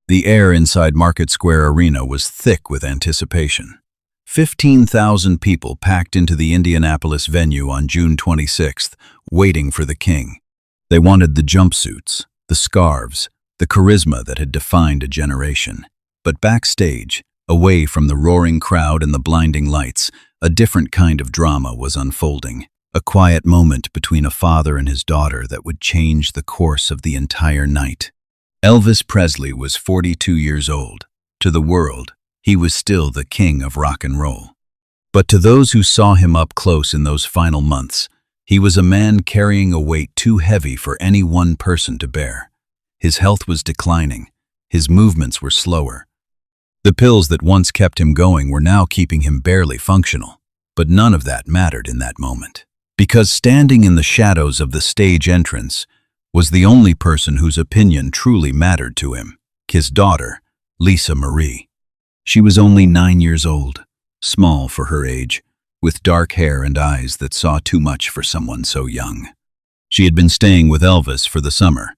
The air inside Market Square Arena was thick with anticipation. 15,000 people packed into the Indianapolis venue on June 26th, waiting for the king. They wanted the jumpsuits, the scarves, the charisma that had defined a generation. But backstage, away from the roaring crowd and the blinding lights, a different kind of drama was unfolding. A quiet moment between a father and his daughter that would change the course of the entire night. Elvis Presley was 42 years old. To the world, he was still the king of rock and roll. But to those who saw him up close in those final months, he was a man carrying a weight too heavy for any one person to bear. His health was declining. His movements were slower. The pills that once kept him going were now keeping him barely functional. But none of that mattered in that moment. Because standing in the shadows of the stage entrance was the only person whose opinion truly mattered to him, his daughter, Lisa Marie. She was only 9 years old, small for her age, with dark hair and eyes that saw too much for someone so young. She had been staying with Elvis for the summer,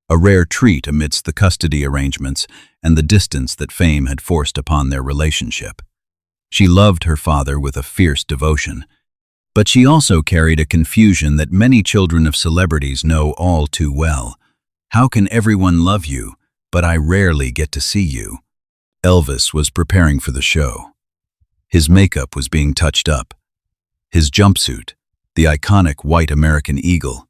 a rare treat amidst the custody arrangements and the distance that fame had forced upon their relationship. She loved her father with a fierce devotion, but she also carried a confusion that many children of celebrities know all too well. How can everyone love you, but I rarely get to see you? Elvis was preparing for the show. His makeup was being touched up. His jumpsuit, the iconic white American eagle,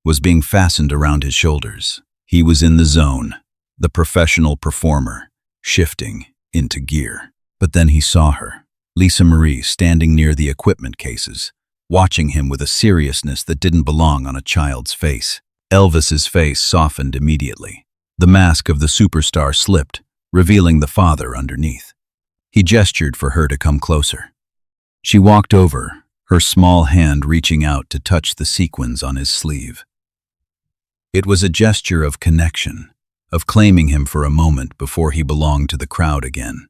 was being fastened around his shoulders. He was in the zone, the professional performer, shifting into gear. But then he saw her, Lisa Marie, standing near the equipment cases, watching him with a seriousness that didn't belong on a child's face. Elvis's face softened immediately. The mask of the superstar slipped, revealing the father underneath. He gestured for her to come closer. She walked over, her small hand reaching out to touch the sequins on his sleeve. It was a gesture of connection, of claiming him for a moment before he belonged to the crowd again.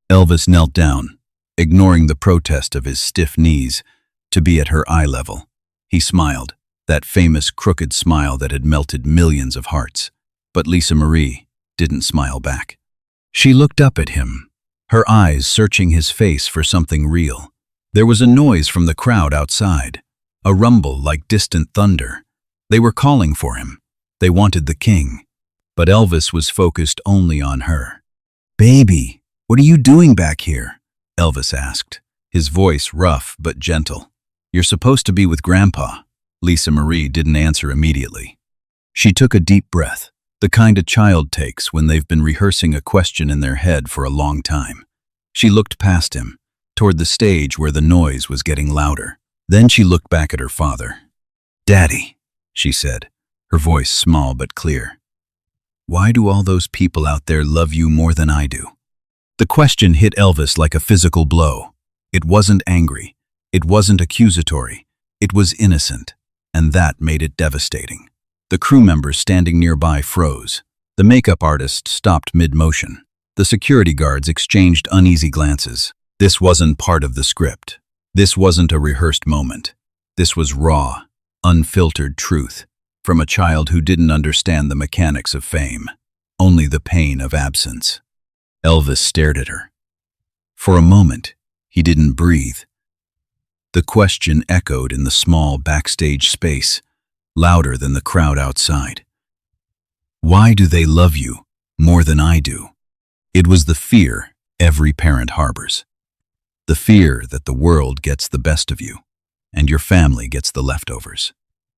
Elvis knelt down, ignoring the protest of his stiff knees, to be at her eye level. He smiled, that famous crooked smile that had melted millions of hearts. But Lisa Marie didn't smile back. She looked up at him, her eyes searching his face for something real. There was a noise from the crowd outside, a rumble like distant thunder. They were calling for him. They wanted the king. But Elvis was focused only on her. "Baby, what are you doing back here?" Elvis asked, his voice rough but gentle. "You're supposed to be with Grandpa." Lisa Marie didn't answer immediately. She took a deep breath, the kind a child takes when they've been rehearsing a question in their head for a long time. She looked past him, toward the stage where the noise was getting louder. Then she looked back at her father. "Daddy," she said, her voice small but clear. "Why do all those people out there love you more than I do?" The question hit Elvis like a physical blow. It wasn't angry. It wasn't accusatory. It was innocent, and that made it devastating. The crew members standing nearby froze. The makeup artist stopped mid-motion. The security guards exchanged uneasy glances. This wasn't part of the script. This wasn't a rehearsed moment. This was raw, unfiltered truth from a child who didn't understand the mechanics of fame, only the pain of absence. Elvis stared at her. For a moment, he didn't breathe. The question echoed in the small backstage space, louder than the crowd outside. Why do they love you more than I do? It was the fear every parent harbors. The fear that the world gets the best of you, and your family gets the leftovers.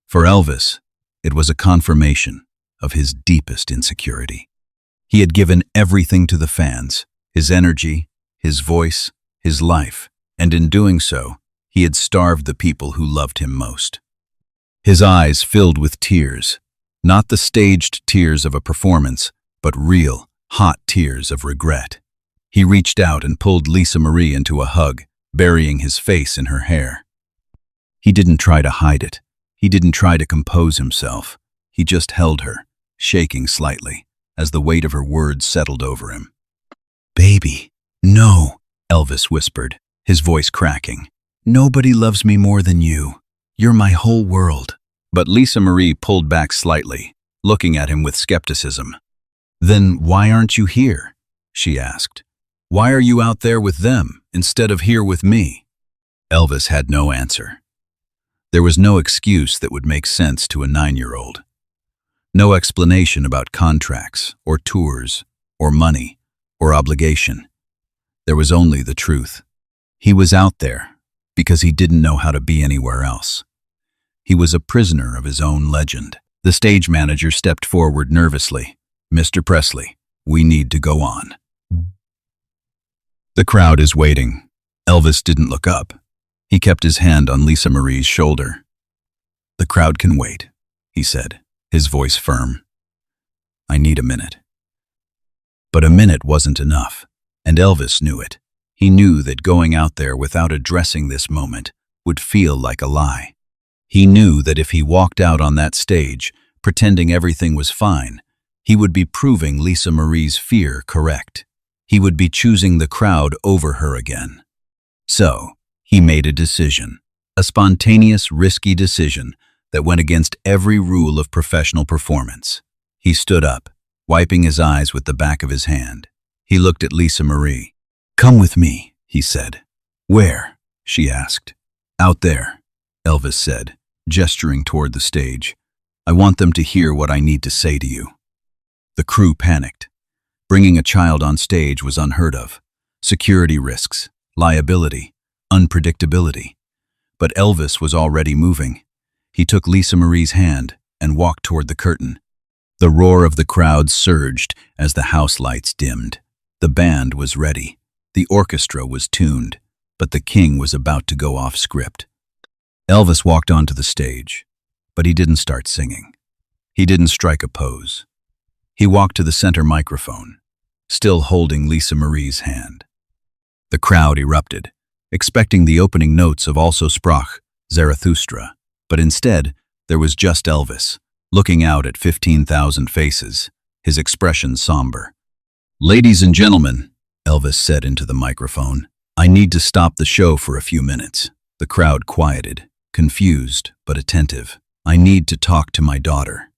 For Elvis, it was a confirmation of his deepest insecurity. He had given everything to the fans, his energy, his voice, his life, and in doing so, he had starved the people who loved him most. His eyes filled with tears, not the staged tears of a performance, but real, hot tears of regret. He reached out and pulled Lisa Marie into a hug, burying his face in her hair. He didn't try to hide it. He didn't try to compose himself. He just held her, shaking slightly, as the weight of her words settled over him. "Baby, no," Elvis whispered, his voice cracking. "Nobody loves me more than you. You're my whole world." But Lisa Marie pulled back slightly, looking at him with skepticism. "Then why aren't you here?" she asked. "Why are you out there with them instead of here with me?" Elvis had no answer. There was no excuse that would make sense to a 9-year-old. No explanation about contracts, or tours, or money, or obligation. There was only the truth. He was out there because he didn't know how to be anywhere else. He was a prisoner of his own legend. The stage manager stepped forward nervously. "Mr. Presley, we need to go on." "The crowd is waiting." Elvis didn't look up. He kept his hand on Lisa Marie's shoulder. "The crowd can wait," he said, his voice firm. "I need a minute." But a minute wasn't enough, and Elvis knew it. He knew that going out there without addressing this moment would feel like a lie. He knew that if he walked out on that stage, pretending everything was fine, he would be proving Lisa Marie's fear correct. He would be choosing the crowd over her again. So, he made a decision, a spontaneous, risky decision that went against every rule of professional performance. He stood up, wiping his eyes with the back of his hand. He looked at Lisa Marie. "Come with me," he said. "Where?" she asked. "Out there," Elvis said, gesturing toward the stage. "I want them to hear what I need to say to you." The crew panicked. Bringing a child on stage was unheard of. Security risks, liability, unpredictability. But Elvis was already moving. He took Lisa Marie's hand and walked toward the curtain. The roar of the crowd surged as the house lights dimmed. The band was ready. The orchestra was tuned, but the king was about to go off script. Elvis walked onto the stage, but he didn't start singing. He didn't strike a pose. He walked to the center microphone, still holding Lisa Marie's hand. The crowd erupted, expecting the opening notes of Also sprach Zarathustra, but instead, there was just Elvis, looking out at 15,000 faces, his expression somber. "Ladies and gentlemen," Elvis said into the microphone, "I need to stop the show for a few minutes." The crowd quieted, confused but attentive. "I need to talk to my daughter.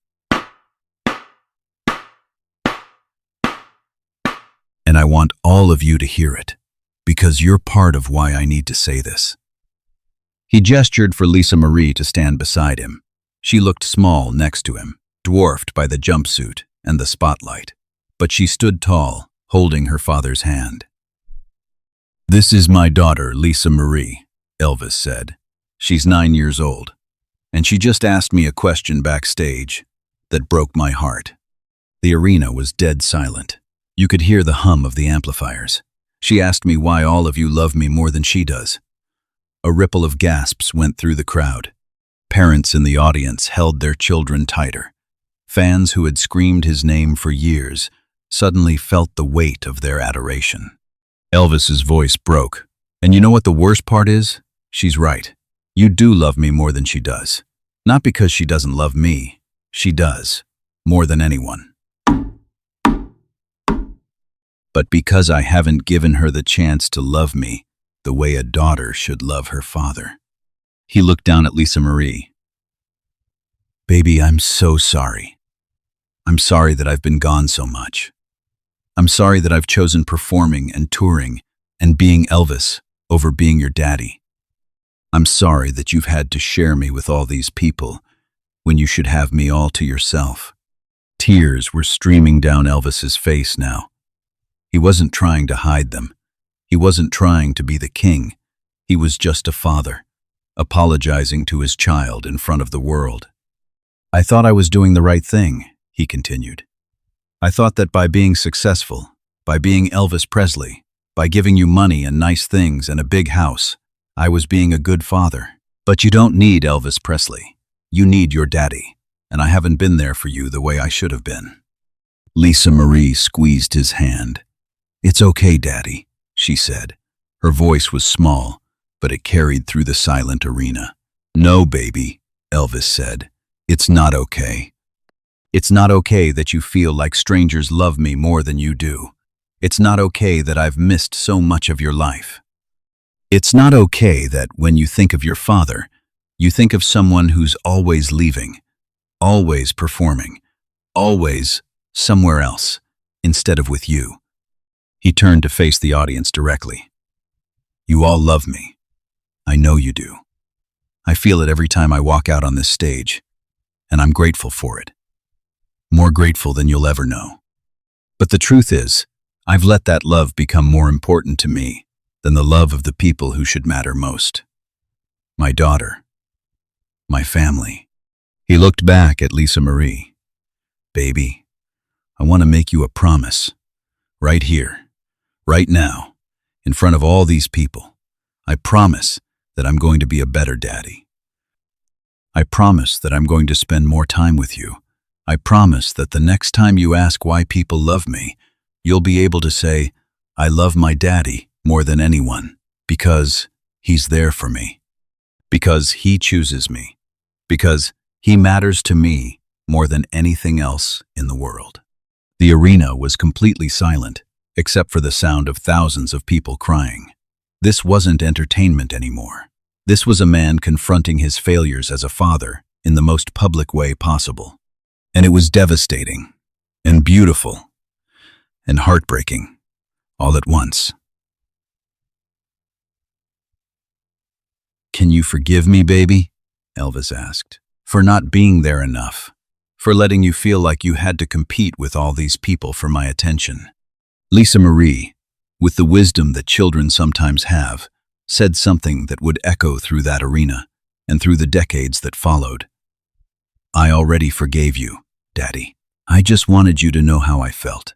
And I want all of you to hear it, because you're part of why I need to say this." He gestured for Lisa Marie to stand beside him. She looked small next to him, dwarfed by the jumpsuit and the spotlight. But she stood tall, holding her father's hand. "This is my daughter, Lisa Marie," Elvis said. "She's 9 years old, and she just asked me a question backstage that broke my heart." The arena was dead silent. You could hear the hum of the amplifiers. "She asked me why all of you love me more than she does." A ripple of gasps went through the crowd. Parents in the audience held their children tighter. Fans who had screamed his name for years suddenly felt the weight of their adoration. Elvis's voice broke. "And you know what the worst part is? She's right. You do love me more than she does. Not because she doesn't love me. She does, more than anyone. But because I haven't given her the chance to love me the way a daughter should love her father." He looked down at Lisa Marie. "Baby, I'm so sorry. I'm sorry that I've been gone so much. I'm sorry that I've chosen performing and touring and being Elvis over being your daddy. I'm sorry that you've had to share me with all these people when you should have me all to yourself." Tears were streaming down Elvis's face now. He wasn't trying to hide them. He wasn't trying to be the king. He was just a father, apologizing to his child in front of the world. "I thought I was doing the right thing," he continued. "I thought that by being successful, by being Elvis Presley, by giving you money and nice things and a big house, I was being a good father. But you don't need Elvis Presley. You need your daddy, and I haven't been there for you the way I should have been." Lisa Marie squeezed his hand. "It's okay, Daddy," she said. Her voice was small, but it carried through the silent arena. "No, baby," Elvis said. "It's not okay. It's not okay that you feel like strangers love me more than you do. It's not okay that I've missed so much of your life. It's not okay that when you think of your father, you think of someone who's always leaving, always performing, always somewhere else. instead of with you." He turned to face the audience directly. "You all love me. I know you do. I feel it every time I walk out on this stage, and I'm grateful for it. More grateful than you'll ever know. But the truth is, I've let that love become more important to me than the love of the people who should matter most. My daughter. My family." He looked back at Lisa Marie. "Baby, I want to make you a promise. Right here, right now, in front of all these people. I promise that I'm going to be a better daddy. I promise that I'm going to spend more time with you. I promise that the next time you ask why people love me, you'll be able to say, 'I love my daddy more than anyone, because he's there for me. Because he chooses me. Because he matters to me more than anything else in the world.'" The arena was completely silent, except for the sound of thousands of people crying. This wasn't entertainment anymore. This was a man confronting his failures as a father in the most public way possible. And it was devastating, and beautiful, and heartbreaking, all at once. "Can you forgive me, baby?" Elvis asked, "for not being there enough, for letting you feel like you had to compete with all these people for my attention." Lisa Marie, with the wisdom that children sometimes have, said something that would echo through that arena and through the decades that followed. "I already forgave you, Daddy. I just wanted you to know how I felt."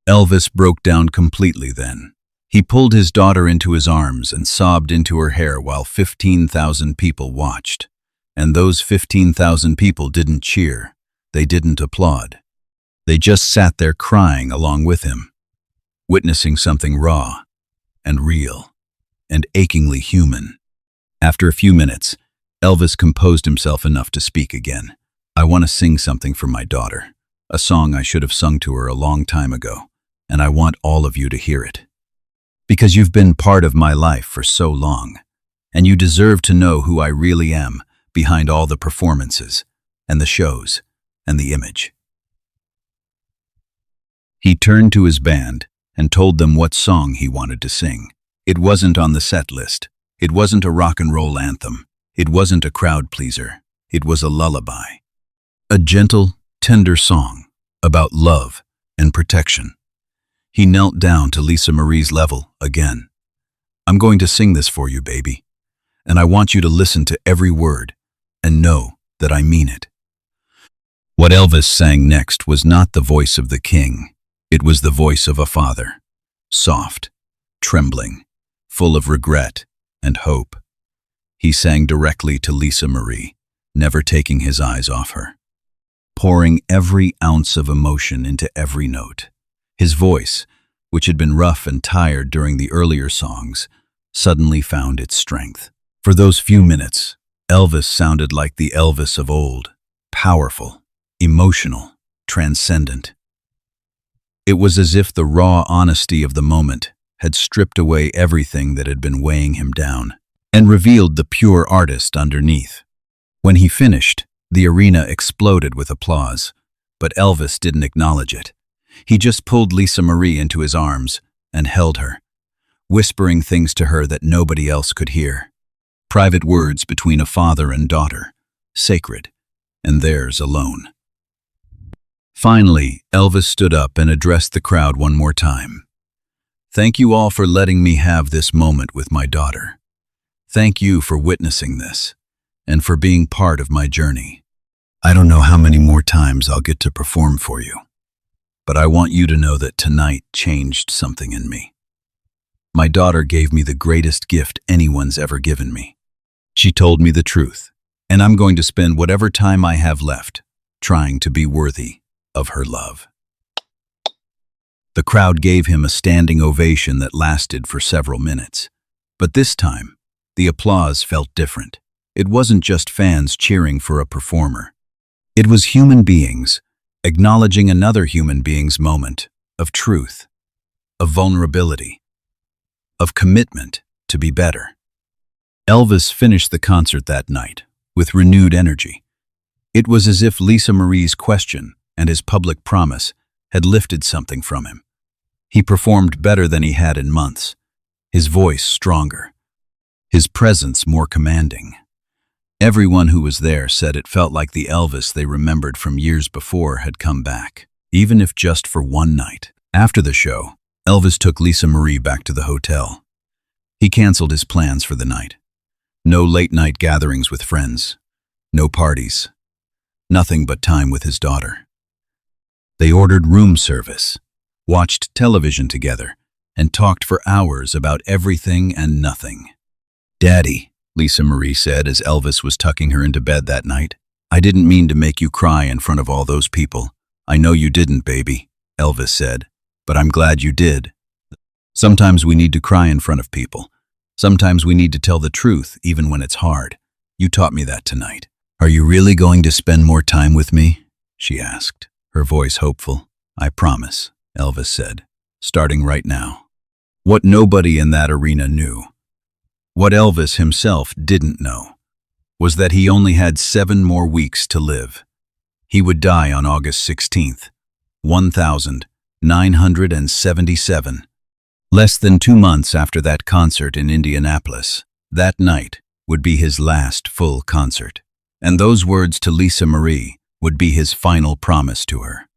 Elvis broke down completely then. He pulled his daughter into his arms and sobbed into her hair while 15,000 people watched. And those 15,000 people didn't cheer. They didn't applaud. They just sat there crying along with him, witnessing something raw and real and achingly human. After a few minutes, Elvis composed himself enough to speak again. "I want to sing something for my daughter, a song I should have sung to her a long time ago, and I want all of you to hear it. Because you've been part of my life for so long, and you deserve to know who I really am behind all the performances and the shows and the image." He turned to his band and told them what song he wanted to sing. It wasn't on the set list. It wasn't a rock and roll anthem. It wasn't a crowd pleaser. It was a lullaby. A gentle, tender song about love and protection. He knelt down to Lisa Marie's level again. "I'm going to sing this for you, baby, and I want you to listen to every word and know that I mean it." What Elvis sang next was not the voice of the king. It was the voice of a father, soft, trembling, full of regret and hope. He sang directly to Lisa Marie, never taking his eyes off her, pouring every ounce of emotion into every note. His voice, which had been rough and tired during the earlier songs, suddenly found its strength. For those few minutes, Elvis sounded like the Elvis of old, powerful, emotional, transcendent. It was as if the raw honesty of the moment had stripped away everything that had been weighing him down and revealed the pure artist underneath. When he finished, the arena exploded with applause, but Elvis didn't acknowledge it. He just pulled Lisa Marie into his arms and held her, whispering things to her that nobody else could hear. Private words between a father and daughter, sacred, and theirs alone. Finally, Elvis stood up and addressed the crowd one more time. "Thank you all for letting me have this moment with my daughter. Thank you for witnessing this, and for being part of my journey. I don't know how many more times I'll get to perform for you, but I want you to know that tonight changed something in me. My daughter gave me the greatest gift anyone's ever given me. She told me the truth, and I'm going to spend whatever time I have left trying to be worthy of her love." The crowd gave him a standing ovation that lasted for several minutes. But this time, the applause felt different. It wasn't just fans cheering for a performer. It was human beings acknowledging another human being's moment of truth, of vulnerability, of commitment to be better. Elvis finished the concert that night with renewed energy. It was as if Lisa Marie's question and his public promise had lifted something from him. He performed better than he had in months, his voice stronger, his presence more commanding. Everyone who was there said it felt like the Elvis they remembered from years before had come back, even if just for one night. After the show, Elvis took Lisa Marie back to the hotel. He canceled his plans for the night. No late-night gatherings with friends, no parties, nothing but time with his daughter. They ordered room service, watched television together, and talked for hours about everything and nothing. "Daddy," Lisa Marie said as Elvis was tucking her into bed that night, "I didn't mean to make you cry in front of all those people. I know you didn't, baby," Elvis said, "but I'm glad you did. Sometimes we need to cry in front of people. Sometimes we need to tell the truth, even when it's hard. You taught me that tonight." "Are you really going to spend more time with me?" she asked, her voice hopeful. "I promise," Elvis said, "starting right now." What nobody in that arena knew, what Elvis himself didn't know, was that he only had 7 more weeks to live. He would die on August 16th, 1977. Less than 2 months after that concert in Indianapolis, that night would be his last full concert. And those words to Lisa Marie would be his final promise to her.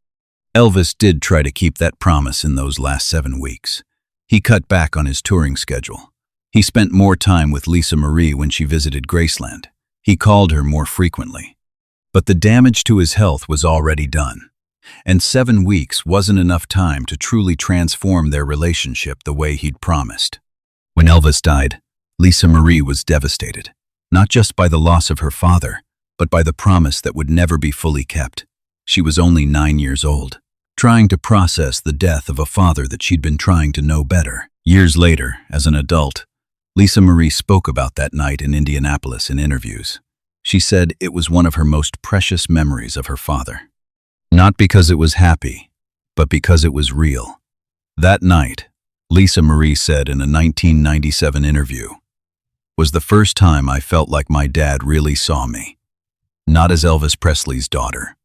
Elvis did try to keep that promise in those last 7 weeks. He cut back on his touring schedule. He spent more time with Lisa Marie when she visited Graceland. He called her more frequently. But the damage to his health was already done. And 7 weeks wasn't enough time to truly transform their relationship the way he'd promised. When Elvis died, Lisa Marie was devastated, not just by the loss of her father, but by the promise that would never be fully kept. She was only 9 years old, trying to process the death of a father that she'd been trying to know better. Years later, as an adult, Lisa Marie spoke about that night in Indianapolis in interviews. She said it was one of her most precious memories of her father. Not because it was happy, but because it was real. That night, Lisa Marie said in a 1997 interview, "was the first time I felt like my dad really saw me. Not as Elvis Presley's daughter,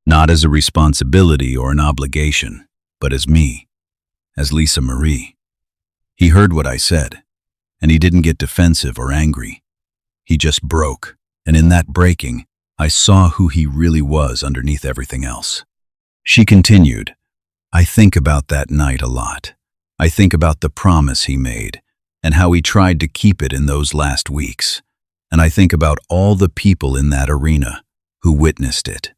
not as a responsibility or an obligation, but as me, as Lisa Marie. He heard what I said, and he didn't get defensive or angry. He just broke, and in that breaking, I saw who he really was underneath everything else." She continued, "I think about that night a lot. I think about the promise he made, and how he tried to keep it in those last weeks. And I think about all the people in that arena who witnessed it.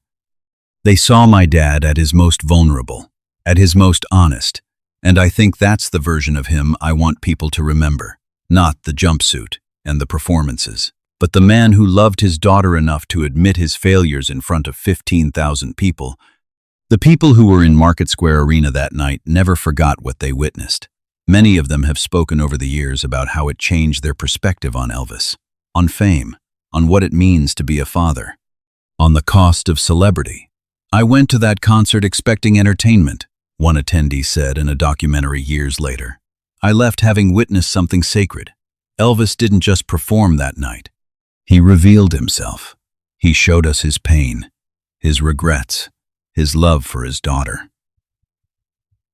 They saw my dad at his most vulnerable, at his most honest, and I think that's the version of him I want people to remember, not the jumpsuit and the performances, but the man who loved his daughter enough to admit his failures in front of 15,000 people. The people who were in Market Square Arena that night never forgot what they witnessed. Many of them have spoken over the years about how it changed their perspective on Elvis, on fame, on what it means to be a father, on the cost of celebrity. I went to that concert expecting entertainment, one attendee said in a documentary years later. I left having witnessed something sacred. Elvis didn't just perform that night. He revealed himself. He showed us his pain, his regrets, his love for his daughter.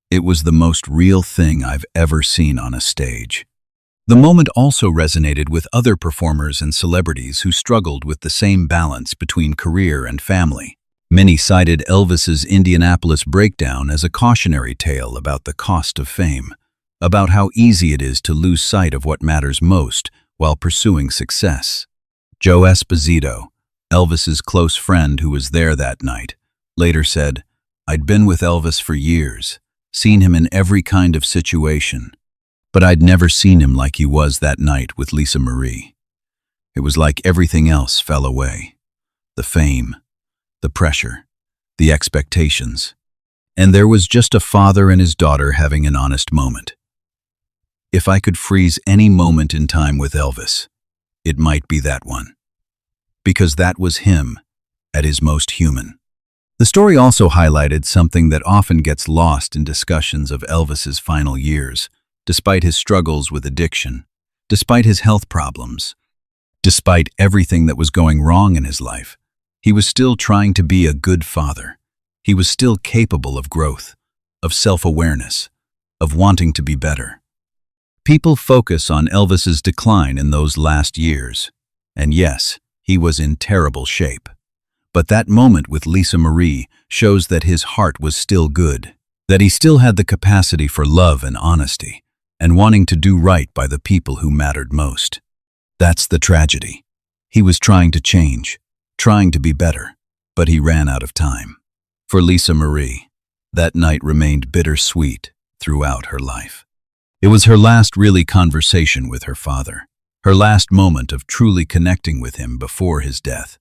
It was the most real thing I've ever seen on a stage. The moment also resonated with other performers and celebrities who struggled with the same balance between career and family. Many cited Elvis's Indianapolis breakdown as a cautionary tale about the cost of fame, about how easy it is to lose sight of what matters most while pursuing success. Joe Esposito, Elvis's close friend who was there that night, later said, "I'd been with Elvis for years, seen him in every kind of situation, but I'd never seen him like he was that night with Lisa Marie. It was like everything else fell away. The fame, the pressure, the expectations. And there was just a father and his daughter having an honest moment. If I could freeze any moment in time with Elvis, it might be that one. Because that was him at his most human." The story also highlighted something that often gets lost in discussions of Elvis's final years. Despite his struggles with addiction, despite his health problems, despite everything that was going wrong in his life, he was still trying to be a good father. He was still capable of growth, of self-awareness, of wanting to be better. People focus on Elvis's decline in those last years, and yes, he was in terrible shape. But that moment with Lisa Marie shows that his heart was still good, that he still had the capacity for love and honesty, and wanting to do right by the people who mattered most. That's the tragedy. He was trying to change, trying to be better, but he ran out of time. For Lisa Marie, that night remained bittersweet throughout her life. It was her last really conversation with her father, her last moment of truly connecting with him before his death.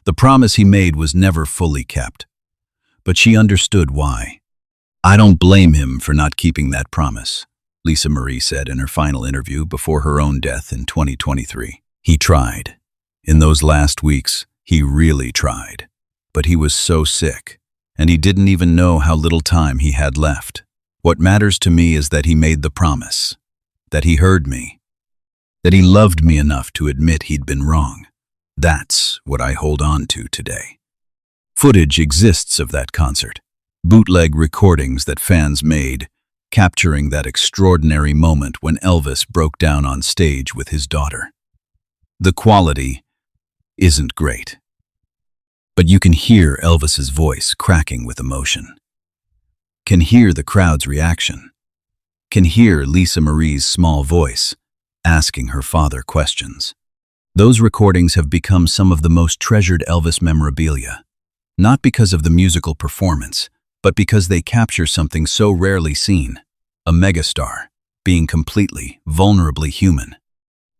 The promise he made was never fully kept, but she understood why. "I don't blame him for not keeping that promise," Lisa Marie said in her final interview before her own death in 2023. "He tried. In those last weeks, he really tried. But he was so sick, and he didn't even know how little time he had left. What matters to me is that he made the promise, that he heard me, that he loved me enough to admit he'd been wrong. That's what I hold on to today." Footage exists of that concert, bootleg recordings that fans made, capturing that extraordinary moment when Elvis broke down on stage with his daughter. The quality isn't great, but you can hear Elvis's voice cracking with emotion, can hear the crowd's reaction, can hear Lisa Marie's small voice asking her father questions. Those recordings have become some of the most treasured Elvis memorabilia, not because of the musical performance, but because they capture something so rarely seen, a megastar being completely, vulnerably human.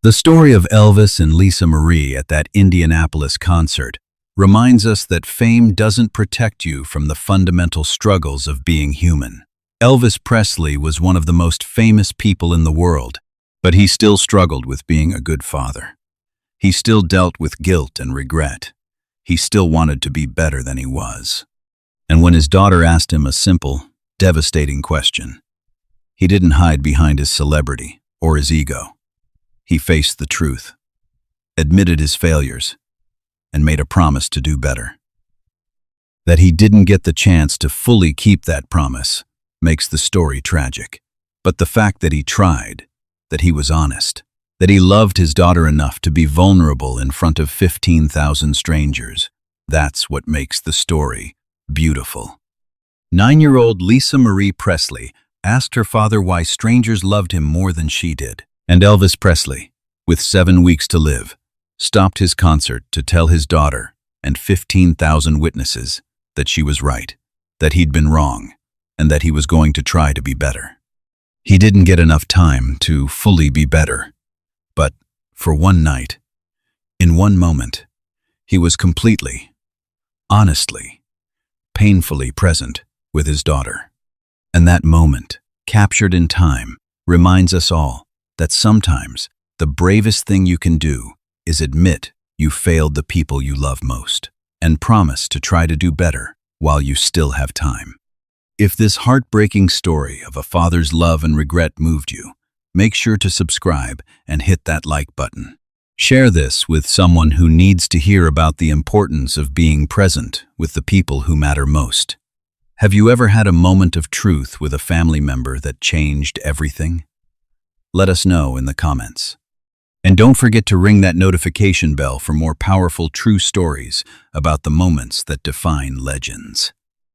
The story of Elvis and Lisa Marie at that Indianapolis concert reminds us that fame doesn't protect you from the fundamental struggles of being human. Elvis Presley was one of the most famous people in the world, but he still struggled with being a good father. He still dealt with guilt and regret. He still wanted to be better than he was. And when his daughter asked him a simple, devastating question, he didn't hide behind his celebrity or his ego. He faced the truth, admitted his failures, and made a promise to do better. That he didn't get the chance to fully keep that promise makes the story tragic. But the fact that he tried, that he was honest, that he loved his daughter enough to be vulnerable in front of 15,000 strangers, that's what makes the story beautiful. 9-year-old Lisa Marie Presley asked her father why strangers loved him more than she did. And Elvis Presley, with 7 weeks to live, stopped his concert to tell his daughter and 15,000 witnesses that she was right, that he'd been wrong, and that he was going to try to be better. He didn't get enough time to fully be better, but for one night, in one moment, he was completely, honestly, painfully present with his daughter. And that moment, captured in time, reminds us all that sometimes the bravest thing you can do is admit you failed the people you love most and promise to try to do better while you still have time. If this heartbreaking story of a father's love and regret moved you, make sure to subscribe and hit that like button. Share this with someone who needs to hear about the importance of being present with the people who matter most. Have you ever had a moment of truth with a family member that changed everything? Let us know in the comments. And don't forget to ring that notification bell for more powerful true stories about the moments that define legends.